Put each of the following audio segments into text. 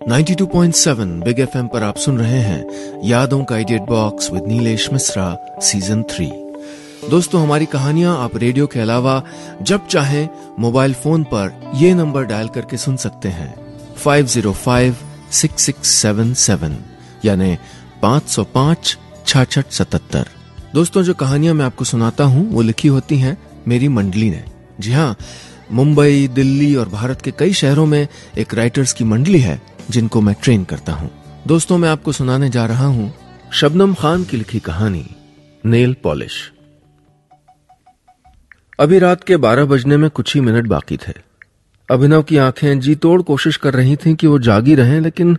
92.7 big FM पर आप सुन रहे हैं यादों का edit box with Nilesh Mishra season 3। दोस्तों, हमारी कहानियां आप रेडियो के अलावा जब चाहें मोबाइल फोन पर ये नंबर डायल करके सुन सकते हैं 505-6677 यानी 505-6677। दोस्तों, जो कहानियां मैं आपको सुनाता हूं वो लिखी होती हैं मेरी मंडली ने। जी हाँ, मुंबई, दिल्ली और भारत के कई शहरों में एक राइटर्स की मंडली है जिनको मैं ट्रेन करता हूं। दोस्तों, मैं आपको सुनाने जा रहा हूं शबनम खान की लिखी कहानी नेल पॉलिश। अभी रात के 12 बजने में कुछ ही मिनट बाकी थे। अभिनव की आंखें जी तोड़ कोशिश कर रही थीं कि वो जागी रहें, लेकिन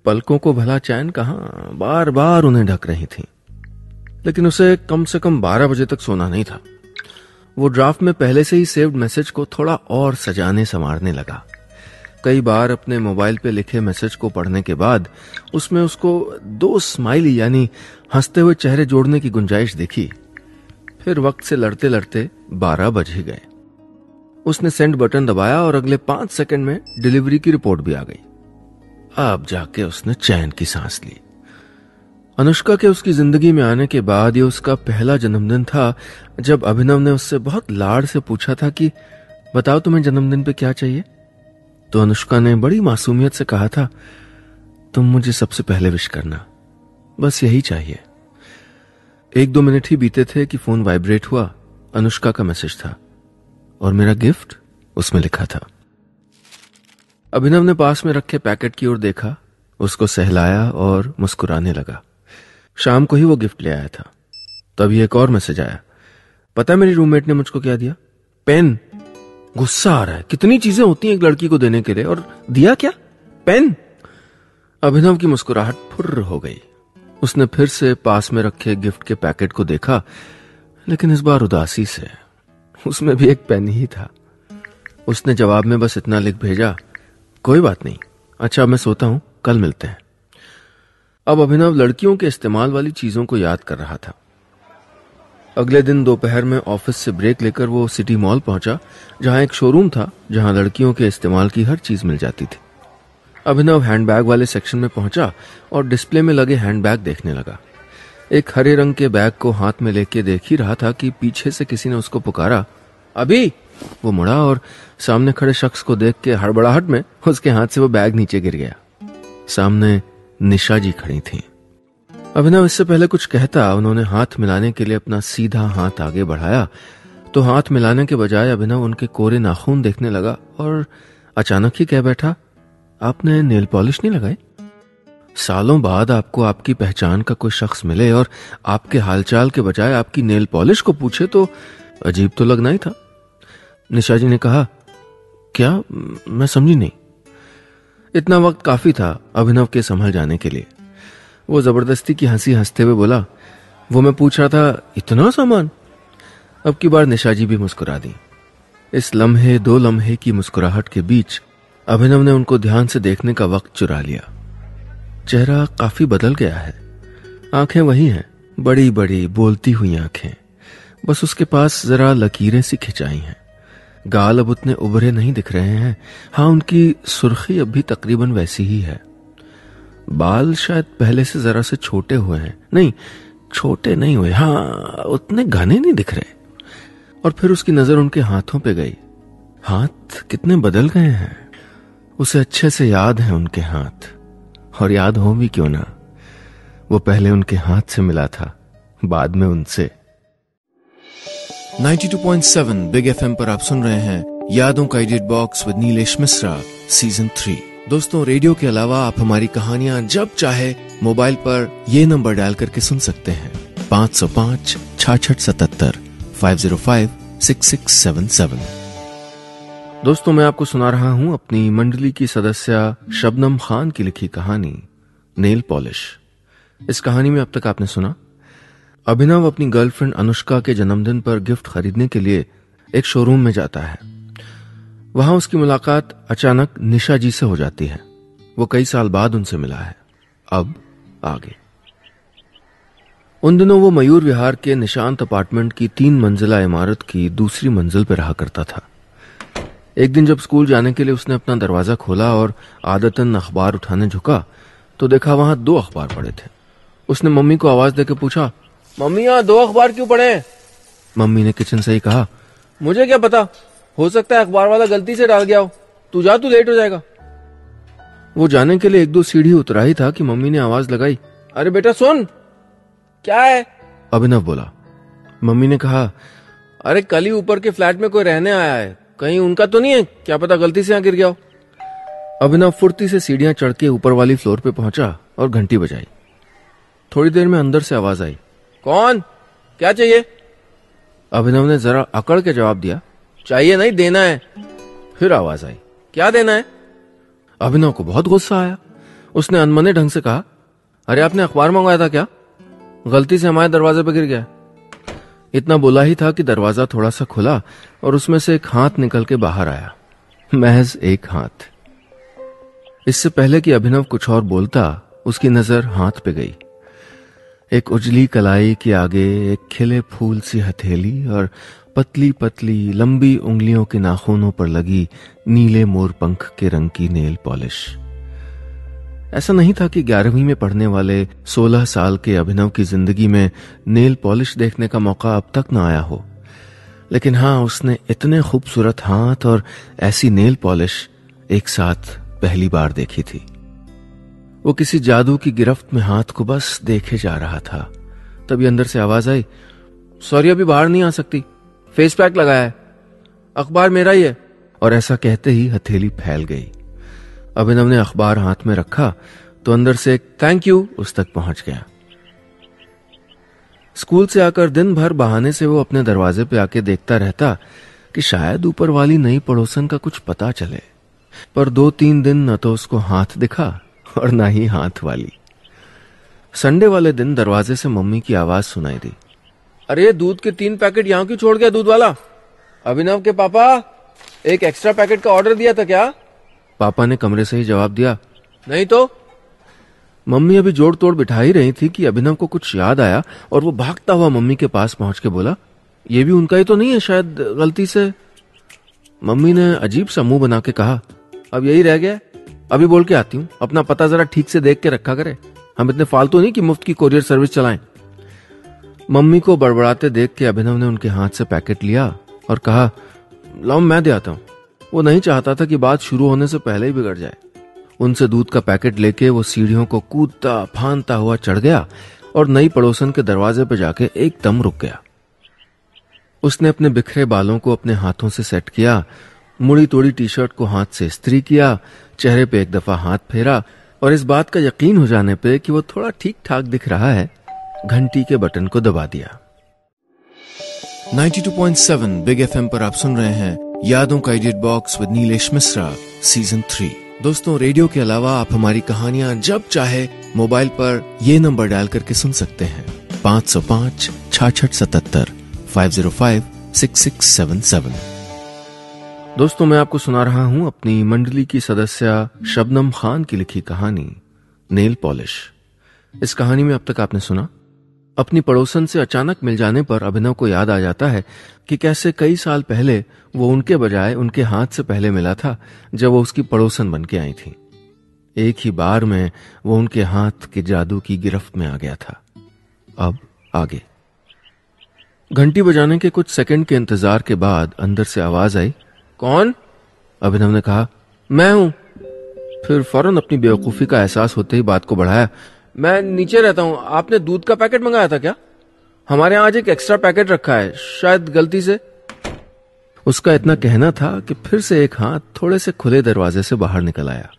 पलकों को भला चैन कहां, बार बार उन्हें ढक रही थीं। लेकिन उसे कम से कम 12 बजे तक सोना नहीं था। वो ड्राफ्ट में पहले से ही सेव्ड मैसेज को थोड़ा और सजाने संवारने लगा। कई बार अपने मोबाइल पे लिखे मैसेज को पढ़ने के बाद उसमें उसको 2 स्माइली यानी हंसते हुए चेहरे जोड़ने की गुंजाइश दिखी। फिर वक्त से लड़ते लड़ते 12 बज ही गए। उसने सेंड बटन दबाया और अगले 5 सेकंड में डिलीवरी की रिपोर्ट भी आ गई। अब जाके उसने चैन की सांस ली। अनुष्का के उसकी जिंदगी में आने के बाद ये उसका पहला जन्मदिन था जब अभिनव ने उससे बहुत लाड से पूछा था कि बताओ तुम्हें जन्मदिन पे क्या चाहिए। तो अनुष्का ने बड़ी मासूमियत से कहा था, तुम मुझे सबसे पहले विश करना, बस यही चाहिए। 1-2 मिनट ही बीते थे कि फोन वाइब्रेट हुआ। अनुष्का का मैसेज था और मेरा गिफ्ट उसमें लिखा था। अभिनव ने पास में रखे पैकेट की ओर देखा, उसको सहलाया और मुस्कुराने लगा। शाम को ही वो गिफ्ट ले आया था। तभी एक और मैसेज आया। पता है मेरी रूममेट ने मुझको क्या दिया? पेन। गुस्सा आ रहा है, कितनी चीजें होती हैं एक लड़की को देने के लिए, और दिया क्या? पेन। अभिनव की मुस्कुराहट फुर्र हो गई। उसने फिर से पास में रखे गिफ्ट के पैकेट को देखा, लेकिन इस बार उदासी से। उसमें भी एक पेन ही था। उसने जवाब में बस इतना लिख भेजा, कोई बात नहीं, अच्छा मैं सोता हूं, कल मिलते हैं। अब अभिनव लड़कियों के इस्तेमाल वाली चीजों को याद कर रहा था। अगले दिन दोपहर में ऑफिस से ब्रेक लेकर वो सिटी मॉल पहुंचा, जहां एक शोरूम था जहां लड़कियों के इस्तेमाल की हर चीज मिल जाती थी। अभिनव हैंडबैग वाले सेक्शन में पहुंचा और डिस्प्ले में लगे हैंडबैग देखने लगा। एक हरे रंग के बैग को हाथ में लेके देख ही रहा था कि पीछे से किसी ने उसको पुकारा, अभी। वो मुड़ा और सामने खड़े शख्स को देख के हड़बड़ाहट में उसके हाथ से वो बैग नीचे गिर गया। सामने निशा जी खड़ी थी। अभिनव इससे पहले कुछ कहता, उन्होंने हाथ मिलाने के लिए अपना सीधा हाथ आगे बढ़ाया तो हाथ मिलाने के बजाय अभिनव उनके कोरे नाखून देखने लगा और अचानक ही कह बैठा, आपने नेल पॉलिश नहीं लगाई? सालों बाद आपको आपकी पहचान का कोई शख्स मिले और आपके हालचाल के बजाय आपकी नेल पॉलिश को पूछे तो अजीब तो लगना ही था। निशा जी ने कहा, क्या? मैं समझी नहीं। इतना वक्त काफी था अभिनव के संभल जाने के लिए। वो जबरदस्ती की हंसी हंसते हुए बोला, वो मैं पूछ रहा था, इतना सामान? अब की बार निशा जी भी मुस्कुरा दी। इस लम्हे 2 लम्हे की मुस्कुराहट के बीच अभिनव ने उनको ध्यान से देखने का वक्त चुरा लिया। चेहरा काफी बदल गया है। आंखें वही हैं, बड़ी बड़ी बोलती हुई आंखें, बस उसके पास जरा लकीरें सी खिंचाई हैं। गाल अब उतने उभरे नहीं दिख रहे हैं। हाँ, उनकी सुर्खी अब भी तकरीबन वैसी ही है। बाल शायद पहले से जरा से छोटे हुए हैं। नहीं, छोटे नहीं हुए, हाँ उतने घने नहीं दिख रहे। और फिर उसकी नजर उनके हाथों पे गई। हाथ कितने बदल गए हैं। उसे अच्छे से याद है उनके हाथ, और याद हो भी क्यों ना, वो पहले उनके हाथ से मिला था, बाद में उनसे। 92.7 बिग एफएम पर आप सुन रहे हैं यादों का edit box with Nilesh Mishra season 3। दोस्तों, रेडियो के अलावा आप हमारी कहानियां जब चाहे मोबाइल पर ये नंबर डायल करके सुन सकते हैं 505-6677 505-6677। दोस्तों, मैं आपको सुना रहा हूं अपनी मंडली की सदस्य शबनम खान की लिखी कहानी नेल पॉलिश। इस कहानी में अब तक आपने सुना, अभिनव अपनी गर्लफ्रेंड अनुष्का के जन्मदिन पर गिफ्ट खरीदने के लिए एक शोरूम में जाता है। वहां उसकी मुलाकात अचानक निशा जी से हो जाती है। वो कई साल बाद उनसे मिला है। अब आगे। उन दिनों वो मयूर विहार के निशांत अपार्टमेंट की 3 मंजिला इमारत की दूसरी मंजिल पर रहा करता था। एक दिन जब स्कूल जाने के लिए उसने अपना दरवाजा खोला और आदतन अखबार उठाने झुका तो देखा वहां 2 अखबार पड़े थे। उसने मम्मी को आवाज देकर पूछा, मम्मी यहाँ 2 अखबार क्यों पड़े हैं? मम्मी ने किचन से ही कहा, मुझे क्या पता, हो सकता है अखबार वाला गलती से डाल गया हो, तू जा, तू लेट हो जाएगा। वो जाने के लिए 1-2 सीढ़ी उतरा ही था कि मम्मी ने आवाज लगाई, अरे बेटा सुन। क्या है? अभिनव बोला। मम्मी ने कहा, अरे कल ही ऊपर के फ्लैट में कोई रहने आया है, कहीं उनका तो नहीं है, क्या पता गलती से यहां गिर गया हो। अभिनव फुर्ती से सीढ़ियां चढ़ के ऊपर वाली फ्लोर पे पहुंचा और घंटी बजाई। थोड़ी देर में अंदर से आवाज आई, कौन, क्या चाहिए? अभिनव ने जरा अकड़ के जवाब दिया, चाहिए नहीं, देना है। फिर आवाज आई, क्या देना है? अभिनव को बहुत गुस्सा आया। उसने अनमने ढंग से कहा, अरे आपने अखबार मंगवाया था क्या? गलती से हमारे दरवाजे पर गिर गया। इतना बोला ही था कि दरवाजा थोड़ा सा खुला और उसमें से एक हाथ निकल के बाहर आया, महज एक हाथ। इससे पहले कि अभिनव कुछ और बोलता, उसकी नजर हाथ पे गई। एक उजली कलाई के आगे एक खिले फूल सी हथेली और पतली पतली लंबी उंगलियों के नाखूनों पर लगी नीले मोरपंख के रंग की नेल पॉलिश। ऐसा नहीं था कि 11वीं में पढ़ने वाले 16 साल के अभिनव की जिंदगी में नेल पॉलिश देखने का मौका अब तक न आया हो, लेकिन हाँ, उसने इतने खूबसूरत हाथ और ऐसी नेल पॉलिश एक साथ पहली बार देखी थी। वो किसी जादू की गिरफ्त में हाथ को बस देखे जा रहा था। तभी अंदर से आवाज आई, सॉरी अभी बाहर नहीं आ सकती, फेस पैक लगाया है, अखबार मेरा ही है। और ऐसा कहते ही हथेली फैल गई। अभिनव ने अखबार हाथ में रखा तो अंदर से एक थैंक यू उस तक पहुंच गया। स्कूल से आकर दिन भर बहाने से वो अपने दरवाजे पे आके देखता रहता कि शायद ऊपर वाली नई पड़ोसन का कुछ पता चले, पर 2-3 दिन न तो उसको हाथ दिखा और ना ही हाथ वाली। संडे वाले दिन दरवाजे से मम्मी की आवाज सुनाई दी, अरे दूध के 3 पैकेट यहां क्यों छोड़ गया दूध वाला? अभिनव के पापा, एक एक्स्ट्रा पैकेट का ऑर्डर दिया था क्या? पापा ने कमरे से ही जवाब दिया, नहीं तो। मम्मी अभी जोड़ तोड़ बिठा ही रही थी कि अभिनव को कुछ याद आया और वो भागता हुआ मम्मी के पास पहुंच के बोला, ये भी उनका ही तो नहीं है, शायद गलती से। मम्मी ने अजीब सा मुंह बना के कहा, अब यही रह गया, अभी बोल के आती हूँ, अपना पता जरा ठीक से देख के रखा करे, हम इतने फालतू नहीं कि मुफ्त की कोरियर सर्विस चलाएं। मम्मी को बड़बड़ाते देख के अभिनव ने उनके हाथ से पैकेट लिया और कहा, लाओ मैं दे आता हूं। वो नहीं चाहता था कि बात शुरू होने से पहले ही बिगड़ जाए। उनसे दूध का पैकेट लेके वो सीढ़ियों को कूदता फांदता हुआ चढ़ गया और नई पड़ोसन के दरवाजे पर जाके एकदम रुक गया। उसने अपने बिखरे बालों को अपने हाथों से सेट किया, मुड़ी तोड़ी टी-शर्ट को हाथ से इस्त्री किया, चेहरे पे एक दफा हाथ फेरा और इस बात का यकीन हो जाने पे कि वो थोड़ा ठीक ठाक दिख रहा है, घंटी के बटन को दबा दिया। 92.7 बिग एफएम पर आप सुन रहे हैं यादों का edit box with Nilesh Mishra season 3। दोस्तों, रेडियो के अलावा आप हमारी कहानियां जब चाहे मोबाइल पर ये नंबर डायल करके सुन सकते हैं, 505 6677 505 6677। दोस्तों, मैं आपको सुना रहा हूं अपनी मंडली की सदस्य शबनम खान की लिखी कहानी नेल पॉलिश। इस कहानी में अब तक आपने सुना, अपनी पड़ोसन से अचानक मिल जाने पर अभिनव को याद आ जाता है कि कैसे कई साल पहले वो उनके बजाय उनके हाथ से पहले मिला था जब वो उसकी पड़ोसन बन के आई थी। एक ही बार में वो उनके हाथ के जादू की गिरफ्त में आ गया था। अब आगे। घंटी बजाने के कुछ सेकंड के इंतजार के बाद अंदर से आवाज आई, कौन? अभिनव ने कहा, मैं हूं। फिर फौरन अपनी बेवकूफी का एहसास होते ही बात को बढ़ाया, मैं नीचे रहता हूं, आपने दूध का पैकेट मंगाया था क्या? हमारे यहां आज एक एक्स्ट्रा पैकेट रखा है, शायद गलती से। उसका इतना कहना था कि फिर से एक हाथ थोड़े से खुले दरवाजे से बाहर निकल आया।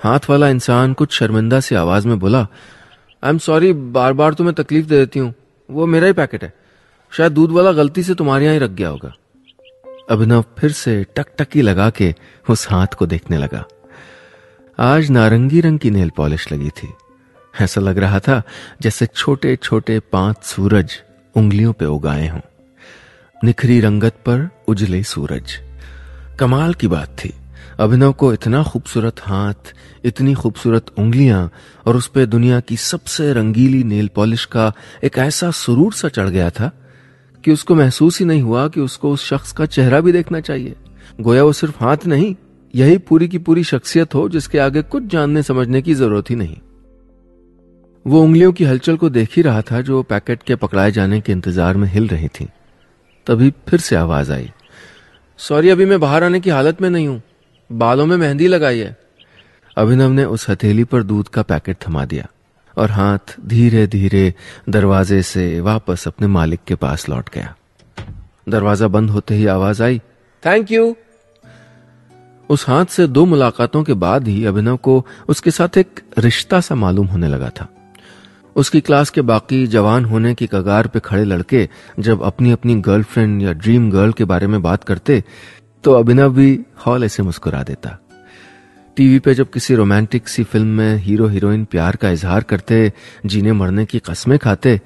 हाथ वाला इंसान कुछ शर्मिंदा सी आवाज में बोला, आई एम सॉरी, बार बार तुम्हें तकलीफ दे देती हूं, वो मेरा ही पैकेट है, शायद दूध वाला गलती से तुम्हारे यहां ही रख गया होगा। अभिनव फिर से टकटकी लगा के उस हाथ को देखने लगा। आज नारंगी रंग की नेल पॉलिश लगी थी। ऐसा लग रहा था जैसे छोटे छोटे 5 सूरज उंगलियों पे उगाए हों, निखरी रंगत पर उजले सूरज। कमाल की बात थी, अभिनव को इतना खूबसूरत हाथ, इतनी खूबसूरत उंगलियां और उस पे दुनिया की सबसे रंगीली नेल पॉलिश का एक ऐसा सुरूर सा चढ़ गया था कि उसको महसूस ही नहीं हुआ कि उसको उस शख्स का चेहरा भी देखना चाहिए। गोया वो सिर्फ हाथ नहीं, यही पूरी की पूरी शख्सियत हो जिसके आगे कुछ जानने समझने की जरूरत ही नहीं। वो उंगलियों की हलचल को देख ही रहा था जो पैकेट के पकड़ाए जाने के इंतजार में हिल रही थी। तभी फिर से आवाज आई, सॉरी, अभी मैं बाहर आने की हालत में नहीं हूं, बालों में मेहंदी लगाई है। अभिनव ने उस हथेली पर दूध का पैकेट थमा दिया और हाथ धीरे धीरे दरवाजे से वापस अपने मालिक के पास लौट गया। दरवाजा बंद होते ही आवाज आई, थैंक यू। उस हाथ से 2 मुलाकातों के बाद ही अभिनव को उसके साथ एक रिश्ता सा मालूम होने लगा था। उसकी क्लास के बाकी जवान होने की कगार पे खड़े लड़के जब अपनी अपनी गर्लफ्रेंड या ड्रीम गर्ल के बारे में बात करते तो अभिनव भी हौले से मुस्कुरा देता। टीवी पे जब किसी रोमांटिक सी फिल्म में हीरो हीरोइन प्यार का इजहार करते, जीने मरने की कस्में खाते,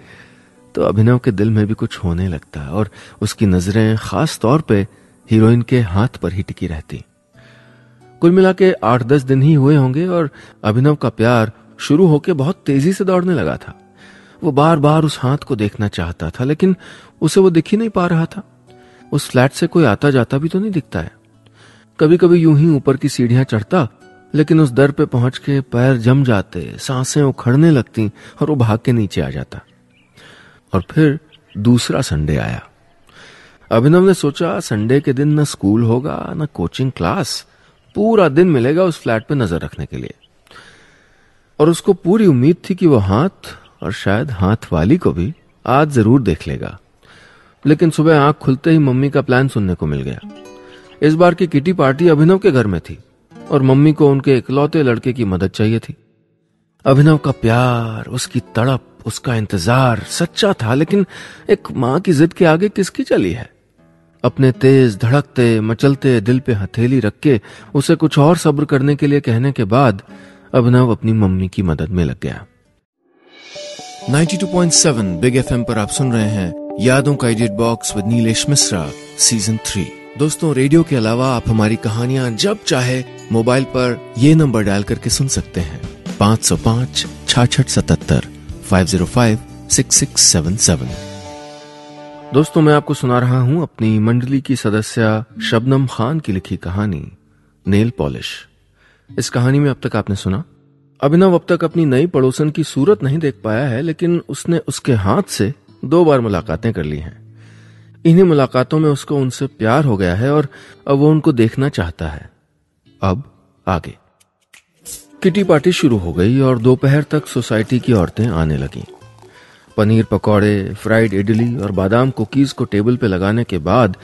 तो अभिनव के दिल में भी कुछ होने लगता और उसकी नजरें खास तौर पे हीरोइन के हाथ पर ही टिकी रहती। कुल मिला के 8-10 दिन ही हुए होंगे और अभिनव का प्यार शुरू होके बहुत तेजी से दौड़ने लगा था। वो बार बार उस हाथ को देखना चाहता था, लेकिन उसे वो दिख ही नहीं पा रहा था। उस फ्लैट से कोई आता जाता भी तो नहीं दिखता है। कभी कभी यूं ही ऊपर की सीढ़ियां चढ़ता, लेकिन उस दर पे पहुंच के पैर जम जाते, सांसें उखड़ने लगती और वो भाग के नीचे आ जाता। और फिर दूसरा संडे आया। अभिनव ने सोचा संडे के दिन न स्कूल होगा न कोचिंग क्लास, पूरा दिन मिलेगा उस फ्लैट पे नजर रखने के लिए। और उसको पूरी उम्मीद थी कि वो हाथ और शायद हाथ वाली को भी आज जरूर देख लेगा। लेकिन सुबह आंख खुलते ही मम्मी का प्लान सुनने को मिल गया। इस बार की किटी पार्टी अभिनव के घर में थी और मम्मी को उनके इकलौते लड़के की मदद चाहिए थी। अभिनव का प्यार, उसकी तड़प, उसका इंतजार सच्चा था, लेकिन एक मां की जिद के आगे किसकी चली है। अपने तेज धड़कते मचलते दिल पे हथेली रख के उसे कुछ और सब्र करने के लिए कहने के बाद अभिनव अपनी मम्मी की मदद में लग गया। 92.7 बिग एफएम पर आप सुन रहे हैं यादों का edit box with Nilesh Mishra season 3। दोस्तों, रेडियो के अलावा आप हमारी कहानियां जब चाहे मोबाइल पर ये नंबर डायल करके सुन सकते हैं 505-6677 505-6677। दोस्तों, मैं आपको सुना रहा हूं अपनी मंडली की सदस्य शबनम खान की लिखी कहानी नेल पॉलिश। इस कहानी में अब तक आपने सुना, अभिनव अब तक अपनी नई पड़ोसन की सूरत नहीं देख पाया है, लेकिन उसने उसके हाथ से 2 बार मुलाकातें कर ली हैं। इन्हीं मुलाकातों में उसको उनसे प्यार हो गया है और अब वो उनको देखना चाहता है। अब आगे किटी पार्टी शुरू हो गई और दोपहर तक सोसाइटी की औरतें आने लगीं। पनीर पकौड़े, फ्राइड इडली और बादाम कुकीज को टेबल पे लगाने के बाद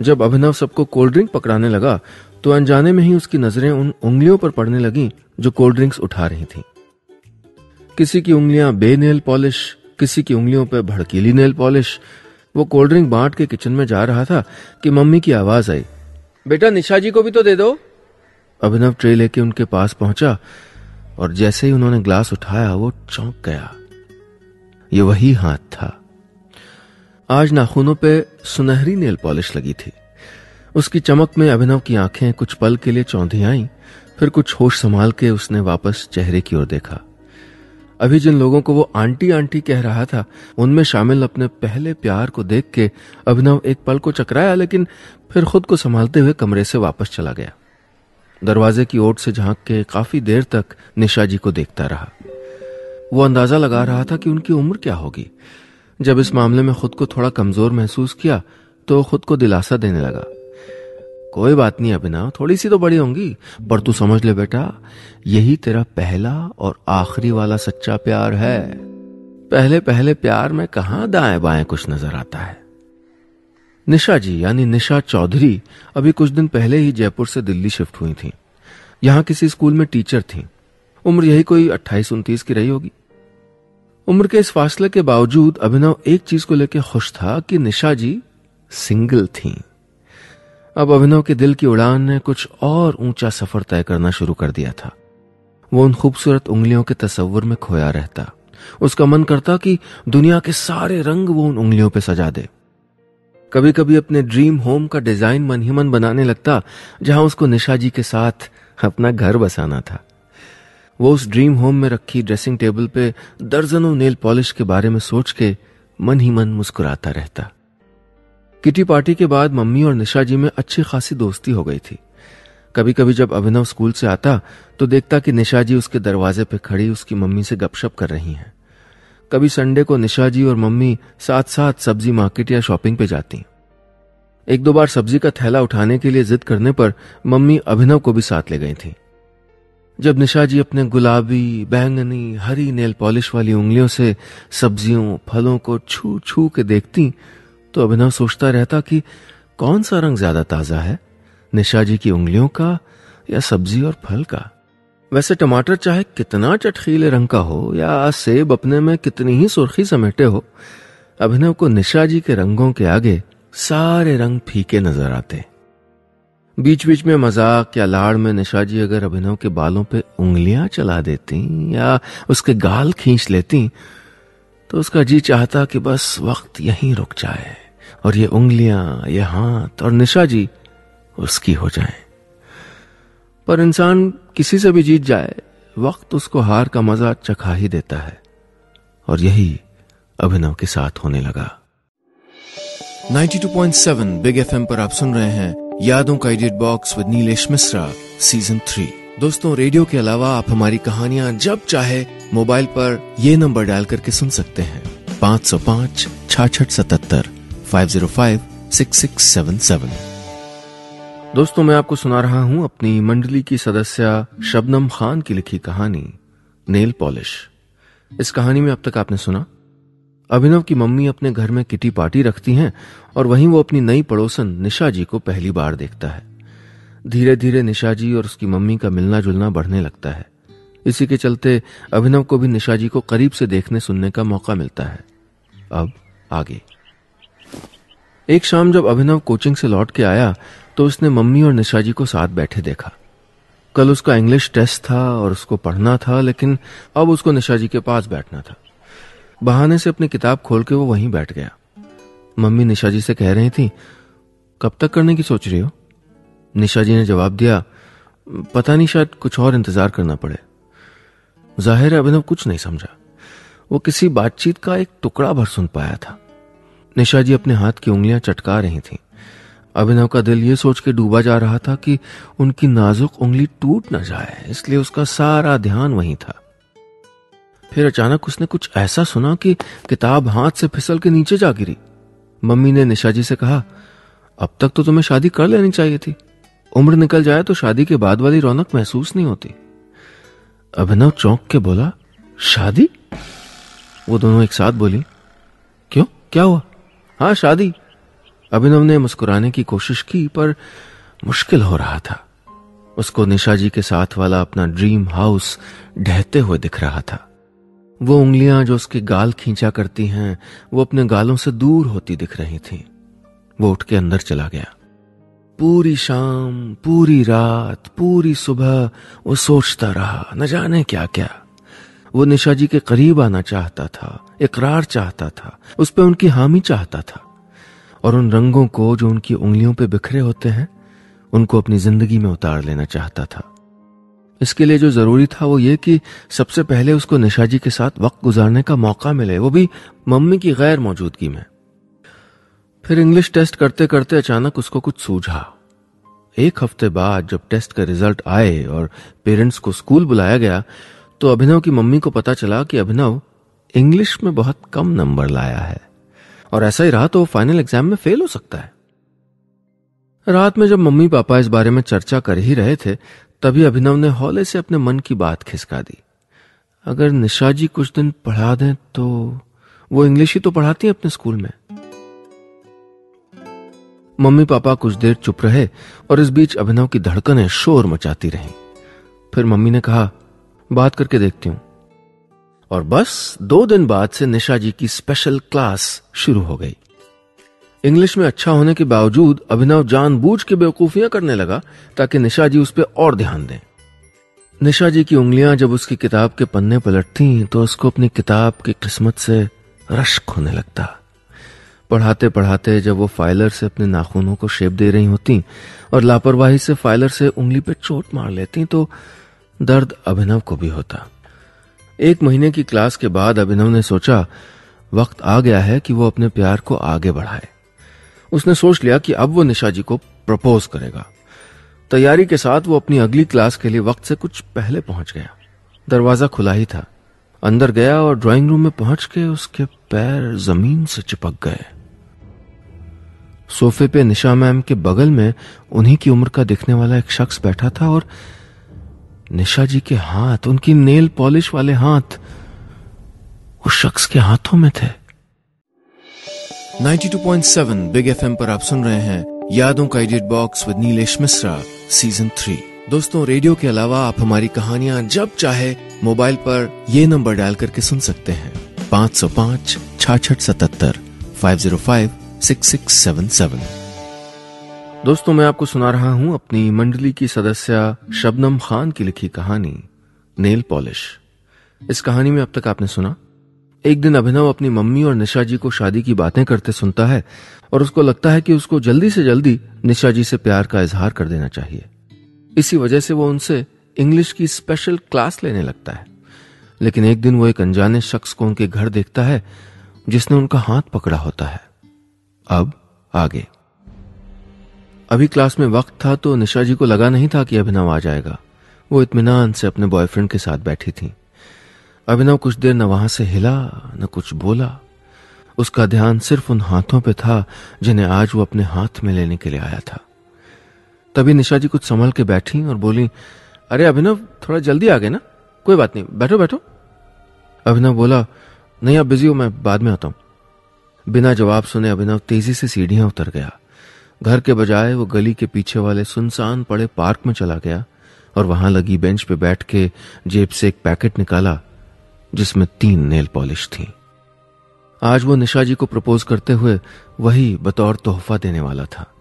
जब अभिनव सबको कोल्ड ड्रिंक पकड़ाने लगा तो अनजाने में ही उसकी नजरें उन उंगलियों पर पड़ने लगीं जो कोल्ड ड्रिंक्स उठा रही थीं। किसी की उंगलियां बे नेल पॉलिश, किसी की उंगलियों पर भड़कीली नेल पॉलिश। वो कोल्ड ड्रिंक बांट के किचन में जा रहा था कि मम्मी की आवाज आई, बेटा निशा जी को भी तो दे दो। अभिनव ट्रे लेके उनके पास पहुंचा और जैसे ही उन्होंने ग्लास उठाया वो चौंक गया। ये वही हाथ था। आज नाखूनों पे सुनहरी नेल पॉलिश लगी थी। उसकी चमक में अभिनव की आंखें कुछ पल के लिए चौंधी आईं, फिर कुछ होश संभाल के उसने वापस चेहरे की ओर देखा। अभी जिन लोगों को वो आंटी आंटी कह रहा था उनमें शामिल अपने पहले प्यार को देख के अभिनव एक पल को चकराया, लेकिन फिर खुद को संभालते हुए कमरे से वापस चला गया। दरवाजे की ओट से झांक के काफी देर तक निशा जी को देखता रहा। वो अंदाजा लगा रहा था कि उनकी उम्र क्या होगी। जब इस मामले में खुद को थोड़ा कमजोर महसूस किया तो खुद को दिलासा देने लगा, कोई बात नहीं अभिनव, थोड़ी सी तो बड़ी होंगी, पर तू समझ ले बेटा, यही तेरा पहला और आखिरी वाला सच्चा प्यार है। पहले पहले प्यार में कहां दाएं बाएं कुछ नजर आता है। निशा जी यानी निशा चौधरी अभी कुछ दिन पहले ही जयपुर से दिल्ली शिफ्ट हुई थी। यहां किसी स्कूल में टीचर थी। उम्र यही कोई 28-29 की रही होगी। उम्र के इस फासले के बावजूद अभिनव एक चीज को लेकर खुश था कि निशा जी सिंगल थीं। अब अभिनव के दिल की उड़ान ने कुछ और ऊंचा सफर तय करना शुरू कर दिया था। वो उन खूबसूरत उंगलियों के तस्वुर में खोया रहता। उसका मन करता कि दुनिया के सारे रंग वो उन उंगलियों पे सजा दे। कभी कभी अपने ड्रीम होम का डिजाइन मन ही मन बनाने लगता, जहां उसको निशा जी के साथ अपना घर बसाना था। वो उस ड्रीम होम में रखी ड्रेसिंग टेबल पे दर्जनों नेल पॉलिश के बारे में सोच के मन ही मन मुस्कुराता रहता। किटी पार्टी के बाद मम्मी और निशा जी में अच्छी खासी दोस्ती हो गई थी। कभी कभी जब अभिनव स्कूल से आता तो देखता कि निशा जी उसके दरवाजे पे खड़ी उसकी मम्मी से गपशप कर रही हैं। कभी संडे को निशा जी और मम्मी साथ साथ सब्जी मार्केट या शॉपिंग पे जाती। एक दो बार सब्जी का थैला उठाने के लिए जिद करने पर मम्मी अभिनव को भी साथ ले गई थी। जब निशा जी अपने गुलाबी, बैंगनी, हरी नेल पॉलिश वाली उंगलियों से सब्जियों, फलों को छू छू के देखती तो अभिनव सोचता रहता कि कौन सा रंग ज्यादा ताजा है, निशा जी की उंगलियों का या सब्जी और फल का। वैसे टमाटर चाहे कितना चटखीले रंग का हो या सेब अपने में कितनी ही सुर्खी समेटे हो, अभिनव को निशा जी के रंगों के आगे सारे रंग फीके नजर आते। बीच बीच में मजाक या लाड़ में निशा जी अगर अभिनव के बालों पे उंगलियां चला देती या उसके गाल खींच लेती तो उसका जी चाहता कि बस वक्त यहीं रुक जाए और ये उंगलियां, ये हाथ और निशा जी उसकी हो जाएं। पर इंसान किसी से भी जीत जाए, वक्त उसको हार का मजा चखा ही देता है, और यही अभिनव के साथ होने लगा। 92.7 बिग एफएम पर आप सुन रहे हैं यादों का edit box with Nilesh Mishra season 3। दोस्तों, रेडियो के अलावा आप हमारी कहानियां जब चाहे मोबाइल पर ये नंबर डायल करके सुन सकते हैं 505 66 77 505 6677। दोस्तों, मैं आपको सुना रहा हूं अपनी मंडली की सदस्य शबनम खान की लिखी कहानी नेल पॉलिश। इस कहानी में अब तक आपने सुना अभिनव की मम्मी अपने घर में किटी पार्टी रखती हैं और वहीं वो अपनी नई पड़ोसन निशा जी को पहली बार देखता है। धीरे धीरे निशा जी और उसकी मम्मी का मिलना जुलना बढ़ने लगता है। इसी के चलते अभिनव को भी निशा जी को करीब से देखने सुनने का मौका मिलता है। अब आगे। एक शाम जब अभिनव कोचिंग से लौट के आया तो उसने मम्मी और निशा जी को साथ बैठे देखा। कल उसका इंग्लिश टेस्ट था और उसको पढ़ना था, लेकिन अब उसको निशा जी के पास बैठना था। बहाने से अपनी किताब खोल के वो वहीं बैठ गया। मम्मी निशा जी से कह रही थी, कब तक करने की सोच रही हो? निशा जी ने जवाब दिया, पता नहीं, शायद कुछ और इंतजार करना पड़े। जाहिर है अभिनव कुछ नहीं समझा। वो किसी बातचीत का एक टुकड़ा भर सुन पाया था। निशा जी अपने हाथ की उंगलियां चटका रही थीं। अभिनव का दिल ये सोच के डूबा जा रहा था कि उनकी नाजुक उंगली टूट न जाए, इसलिए उसका सारा ध्यान वहीं था। फिर अचानक उसने कुछ ऐसा सुना कि किताब हाथ से फिसल के नीचे जा गिरी। मम्मी ने निशा जी से कहा, अब तक तो तुम्हें शादी कर लेनी चाहिए थी। उम्र निकल जाए तो शादी के बाद वाली रौनक महसूस नहीं होती। अभिनव चौंक के बोला, शादी? वो दोनों एक साथ बोली, क्यों, क्या हुआ? हाँ, शादी। अभिनव ने मुस्कुराने की कोशिश की पर मुश्किल हो रहा था। उसको निशा जी के साथ वाला अपना ड्रीम हाउस ढहते हुए दिख रहा था। वो उंगलियां जो उसके गाल खींचा करती हैं, वो अपने गालों से दूर होती दिख रही थीं। वो उठ के अंदर चला गया। पूरी शाम, पूरी रात, पूरी सुबह वो सोचता रहा, न जाने क्या क्या। वो निशा जी के करीब आना चाहता था, इकरार चाहता था, उस पे उनकी हामी चाहता था, और उन रंगों को जो उनकी उंगलियों पे बिखरे होते हैं उनको अपनी जिंदगी में उतार लेना चाहता था। इसके लिए जो जरूरी था वो ये कि सबसे पहले उसको निशा जी के साथ वक्त गुजारने का मौका मिले, वो भी मम्मी की गैर मौजूदगी में। फिर इंग्लिश टेस्ट करते करते अचानक उसको कुछ सूझा। एक हफ्ते बाद जब टेस्ट का रिजल्ट आए और पेरेंट्स को स्कूल बुलाया गया तो अभिनव की मम्मी को पता चला कि अभिनव इंग्लिश में बहुत कम नंबर लाया है, और ऐसा ही रहा तो फाइनल एग्जाम में फेल हो सकता है। रात में जब मम्मी पापा इस बारे में चर्चा कर ही रहे थे तभी अभिनव ने हौले से अपने मन की बात खिसका दी। अगर निशा जी कुछ दिन पढ़ा दें तो वो इंग्लिश ही तो पढ़ाती हैं अपने स्कूल में। मम्मी पापा कुछ देर चुप रहे और इस बीच अभिनव की धड़कनें शोर मचाती रहीं। फिर मम्मी ने कहा, बात करके देखती हूं। और बस 2 दिन बाद से निशा जी की स्पेशल क्लास शुरू हो गई। इंग्लिश में अच्छा होने के बावजूद अभिनव जानबूझ के बेवकूफियां करने लगा ताकि निशा जी उस पर और ध्यान दें। निशा जी की उंगलियां जब उसकी किताब के पन्ने पलटती तो उसको अपनी किताब की किस्मत से रश्क होने लगता। पढ़ाते पढ़ाते जब वो फाइलर से अपने नाखूनों को शेप दे रही होती और लापरवाही से फाइलर से उंगली पे चोट मार लेती तो दर्द अभिनव को भी होता। 1 महीने की क्लास के बाद अभिनव ने सोचा वक्त आ गया है कि वो अपने प्यार को आगे बढ़ाए। उसने सोच लिया कि अब वो निशा जी को प्रपोज करेगा। तैयारी के साथ वो अपनी अगली क्लास के लिए वक्त से कुछ पहले पहुंच गया। दरवाजा खुला ही था। अंदर गया और ड्राइंग रूम में पहुंच के उसके पैर जमीन से चिपक गए। सोफे पे निशा मैम के बगल में उन्हीं की उम्र का दिखने वाला एक शख्स बैठा था और निशा जी के हाथ, उनकी नेल पॉलिश वाले हाथ, उस शख्स के हाथों में थे। 92.7 बिग एफएम पर आप सुन रहे हैं यादों का edit box with Nilesh Mishra season 3। दोस्तों, रेडियो के अलावा आप हमारी कहानियां जब चाहे मोबाइल पर ये नंबर डायल करके सुन सकते हैं 505-6677 505-6677। दोस्तों, मैं आपको सुना रहा हूं अपनी मंडली की सदस्य शबनम खान की लिखी कहानी नेल पॉलिश। इस कहानी में अब तक आपने सुना, एक दिन अभिनव अपनी मम्मी और निशा जी को शादी की बातें करते सुनता है और उसको लगता है कि उसको जल्दी से जल्दी निशा जी से प्यार का इजहार कर देना चाहिए। इसी वजह से वो उनसे इंग्लिश की स्पेशल क्लास लेने लगता है। लेकिन एक दिन वो एक अनजाने शख्स को उनके घर देखता है जिसने उनका हाथ पकड़ा होता है। अब आगे। अभी क्लास में वक्त था तो निशा जी को लगा नहीं था कि अभिनव आ जाएगा। वो इत्मीनान से अपने बॉयफ्रेंड के साथ बैठी थी। अभिनव कुछ देर न वहां से हिला न कुछ बोला। उसका ध्यान सिर्फ उन हाथों पे था जिन्हें आज वो अपने हाथ में लेने के लिए आया था। तभी निशा जी कुछ संभल के बैठी और बोली, अरे अभिनव, थोड़ा जल्दी आ गए ना? कोई बात नहीं, बैठो बैठो। अभिनव बोला, नहीं अब बिजी हूं, मैं बाद में आता हूं। बिना जवाब सुने अभिनव तेजी से सीढ़ियां उतर गया। घर के बजाय वो गली के पीछे वाले सुनसान पड़े पार्क में चला गया और वहां लगी बेंच पे बैठ के जेब से एक पैकेट निकाला जिसमें 3 नेल पॉलिश थी। आज वो निशा जी को प्रपोज करते हुए वही बतौर तोहफा देने वाला था।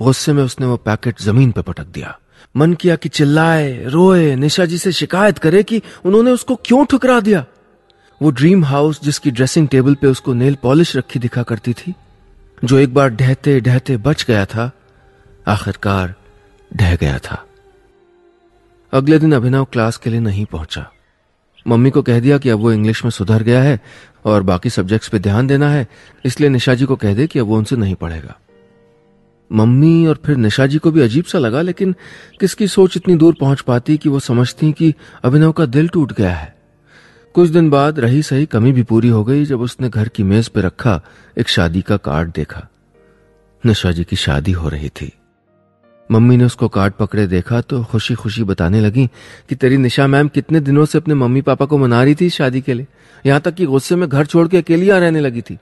गुस्से में उसने वो पैकेट जमीन पे पटक दिया। मन किया कि चिल्लाए, रोए, निशा जी से शिकायत करे कि उन्होंने उसको क्यों ठुकरा दिया। वो ड्रीम हाउस जिसकी ड्रेसिंग टेबल पे उसको नेल पॉलिश रखी दिखा करती थी, जो एक बार ढहते ढहते बच गया था, आखिरकार ढह गया था। अगले दिन अभिनव क्लास के लिए नहीं पहुंचा। मम्मी को कह दिया कि अब वो इंग्लिश में सुधर गया है और बाकी सब्जेक्ट्स पे ध्यान देना है, इसलिए निशा जी को कह दे कि अब वो उनसे नहीं पढ़ेगा। मम्मी और फिर निशा जी को भी अजीब सा लगा, लेकिन किसकी सोच इतनी दूर पहुंच पाती कि वो समझती कि अभिनव का दिल टूट गया है। कुछ दिन बाद रही सही कमी भी पूरी हो गई जब उसने घर की मेज पे रखा एक शादी का कार्ड देखा। निशा जी की शादी हो रही थी। मम्मी ने उसको कार्ड पकड़े देखा तो खुशी खुशी बताने लगी कि तेरी निशा मैम कितने दिनों से अपने मम्मी पापा को मना रही थी शादी के लिए, यहां तक कि गुस्से में घर छोड़ के अकेली आ रहने लगी थी।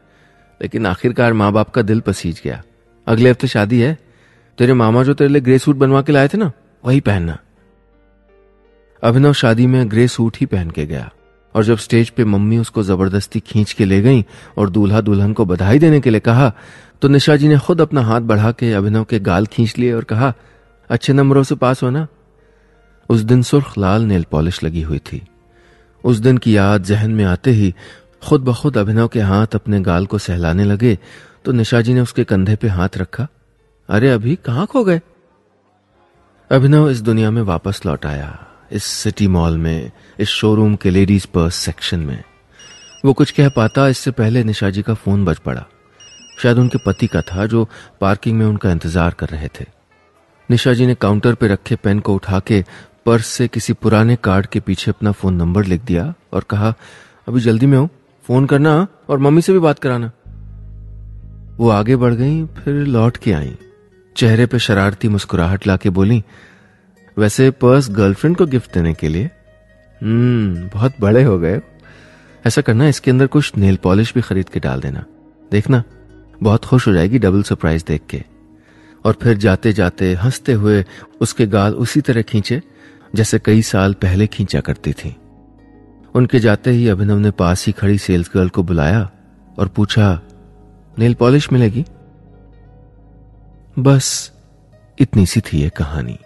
लेकिन आखिरकार माँ बाप का दिल पसीज गया। अगले हफ्ते शादी है, तेरे मामा जो तेरे लिए ग्रे सूट बनवा के लाए थे ना, वही पहनना। अभिनव शादी में ग्रे सूट ही पहन के गया और जब स्टेज पे मम्मी उसको जबरदस्ती खींच के ले गई और दूल्हा दुल्हन को बधाई देने के लिए कहा तो निशा जी ने खुद अपना हाथ बढ़ा के अभिनव के गाल खींच लिए और कहा, अच्छे नंबरों से पास हो ना। उस दिन सुर्ख लाल नेल पॉलिश लगी हुई थी। उस दिन की याद जहन में आते ही खुद ब खुद अभिनव के हाथ अपने गाल को सहलाने लगे तो निशा जी ने उसके कंधे पे हाथ रखा। अरे अभी कहां खो गए? अभिनव इस दुनिया में वापस लौट आया, इस सिटी मॉल में, इस शोरूम के लेडीज पर्स सेक्शन में। वो कुछ कह पाता इससे पहले निशा जी का फोन बज पड़ा। शायद उनके पति का था जो पार्किंग में उनका इंतजार कर रहे थे। निशा जी ने काउंटर पे रखे पेन को उठा के पर्स से किसी पुराने कार्ड के पीछे अपना फोन नंबर लिख दिया और कहा, अभी जल्दी में हूं, फोन करना और मम्मी से भी बात कराना। वो आगे बढ़ गई, फिर लौट के आई। चेहरे पे शरारती मुस्कुराहट लाके बोली, वैसे पर्स गर्लफ्रेंड को गिफ्ट देने के लिए? बहुत बड़े हो गए। ऐसा करना, इसके अंदर कुछ नेल पॉलिश भी खरीद के डाल देना, देखना बहुत खुश हो जाएगी डबल सरप्राइज देख के। और फिर जाते जाते हंसते हुए उसके गाल उसी तरह खींचे जैसे कई साल पहले खींचा करती थी। उनके जाते ही अभिनव ने पास ही खड़ी सेल्स गर्ल को बुलाया और पूछा, नेल पॉलिश मिलेगी? बस इतनी सी थी ये कहानी।